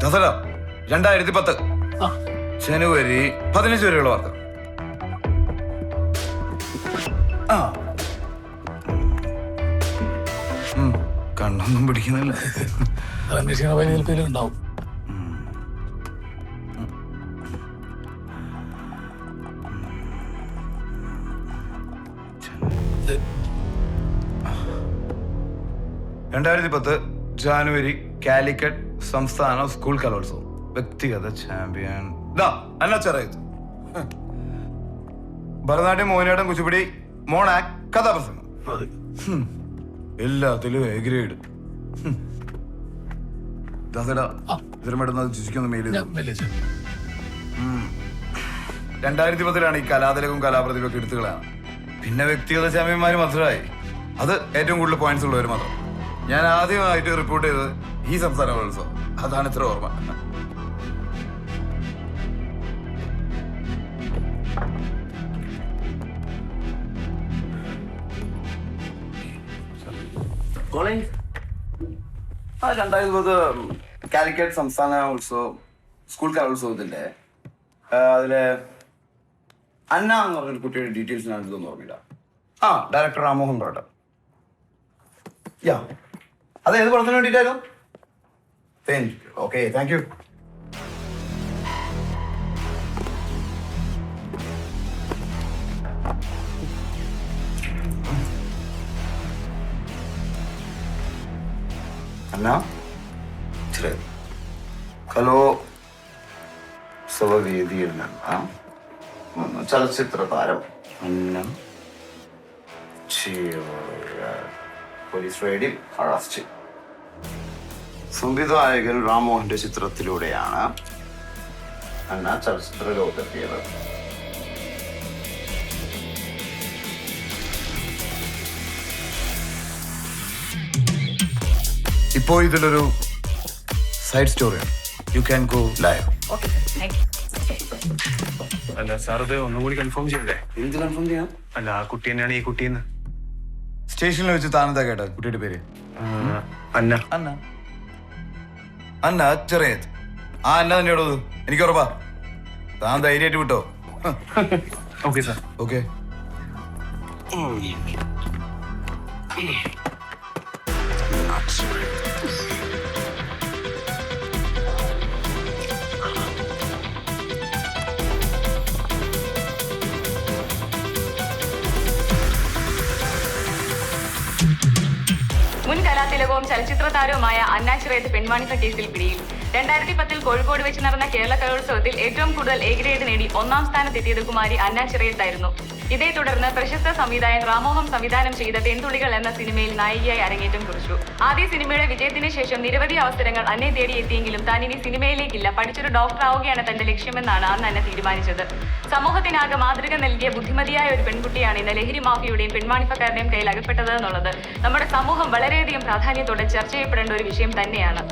ദസറ 2010 ജനുവരി 15 വരെയുള്ള വാർത്ത. കണ്ണൊന്നും പിടിക്കുന്നില്ല. ഉണ്ടാവും. ജനുവരി കാലിക്കറ്റ് സംസ്ഥാന സ്കൂൾ കലോത്സവം വ്യക്തിഗത ചാമ്പ്യൻ ഭരതനാട്യം, മോഹിനിയാട്ടം, കുച്ചിപ്പുടി, മോണാക്, കഥാപ്രസംഗം എല്ലാത്തിലും എ ഗ്രേഡ്. ഇതിനുമെടുന്ന മെയിൽ 2010 ഈ കലാതിലകവും കലാപ്രതിഭയൊക്കെ എടുത്തുകളാണ്. പിന്നെ വ്യക്തിഗത ചാമ്പ്യന്മാര് മാത്രമായി. അത് ഏറ്റവും കൂടുതൽ പോയിന്റ്സ് ഉള്ളവർ മാത്രം. ഞാൻ ആദ്യമായിട്ട് റിപ്പോർട്ട് ചെയ്തത് ഈ സംസ്ഥാന കലോത്സവം. അതാണ് ഇത്ര ഓർമ്മ. കോളേജ് 2010 കാലിക്കറ്റ് സംസ്ഥാന ഉത്സവം സ്കൂൾ കലോത്സവത്തിന്റെ അതിലെ അന്ന എന്ന് പറഞ്ഞൊരു കുട്ടിയുടെ ഡീറ്റെയിൽസ് ഞാൻ ഇതൊന്നും ഓർമ്മില്ല. Director Ram Mohan road. അത് ഏത് പടത്തിന് വേണ്ടിയിട്ടായിരുന്നു? Okay, thank you. അന്ന കലോത്സവവേദിയിൽ നിന്ന് ചലച്ചിത്ര താരം അന്നം പോലീസ് റെയ്ഡിൽ അറസ്റ്റ്. സംവിധായകൻ രാമോഹന്റെ ചിത്രത്തിലൂടെയാണ് അന്ന ചലച്ചിത്ര ലോകത്തെത്തിയത്. ഇപ്പോ ഇതിലൊരു സൈഡ് സ്റ്റോറിയാണ്. You can go live. അല്ല സാർ, ഇത് ഒന്നുകൂടി കൺഫേം ചെയ്യണ്ടേ? എന്ത് കൺഫേം ചെയ്യാം? അല്ല, ആ കുട്ടി തന്നെയാണ് ഈ കുട്ടിന്ന്. സ്റ്റേഷനിൽ വെച്ച് താനെന്താ കേട്ടത്? കുട്ടിയുടെ പേര് അന്ന. അന്ന അന്ന ചെറിയത്. അന്ന തന്നെയോടോ? എനിക്ക് ഉറപ്പാ. താൻ ധൈര്യമായിട്ട് വിട്ടോ. Okay sir. ഓക്കെ. മുൻ കലാതിലകവും ചലച്ചിത്ര താരവുമായ അന്ന ചിറയത്ത് പെൺവാണിഭ കേസിൽ പിടിയിൽ. 2010 കോഴിക്കോട് വെച്ച് നടന്ന കേരള കലോത്സവത്തിൽ ഏറ്റവും കൂടുതൽ എ ഗ്രേഡ് നേടി 1ാം സ്ഥാനത്തെത്തിയത് കുമാരി അന്ന ചിറയത്തായിരുന്നു. ഇതേ തുടർന്ന് പ്രശസ്ത സംവിധായകൻ രാമോഹൻ സംവിധാനം ചെയ്ത തെന്തുളികൾ എന്ന സിനിമയിൽ നായികയായി അരങ്ങേറ്റം കുറിച്ചു. ആദ്യ സിനിമയുടെ വിജയത്തിന് ശേഷം നിരവധി അവസരങ്ങൾ അന്നെ തേടിയെത്തിയെങ്കിലും താൻ ഇനി സിനിമയിലേക്കില്ല, പഠിച്ചൊരു ഡോക്ടർ ആവുകയാണ് തന്റെ ലക്ഷ്യമെന്നാണ് അന്ന് അന്ന തീരുമാനിച്ചത്. സമൂഹത്തിനാകെ മാതൃക നൽകിയ ബുദ്ധിമതിയായ ഒരു പെൺകുട്ടിയാണ് ഇന്ന് ലഹരി മാഫിയുടെയും പെൺവാണിഭക്കാരുടെയും കയ്യിൽ അകപ്പെട്ടത് എന്നുള്ളത് നമ്മുടെ സമൂഹം വളരെയധികം പ്രാധാന്യത്തോടെ ചർച്ച ചെയ്യപ്പെടേണ്ട ഒരു വിഷയം തന്നെയാണ്.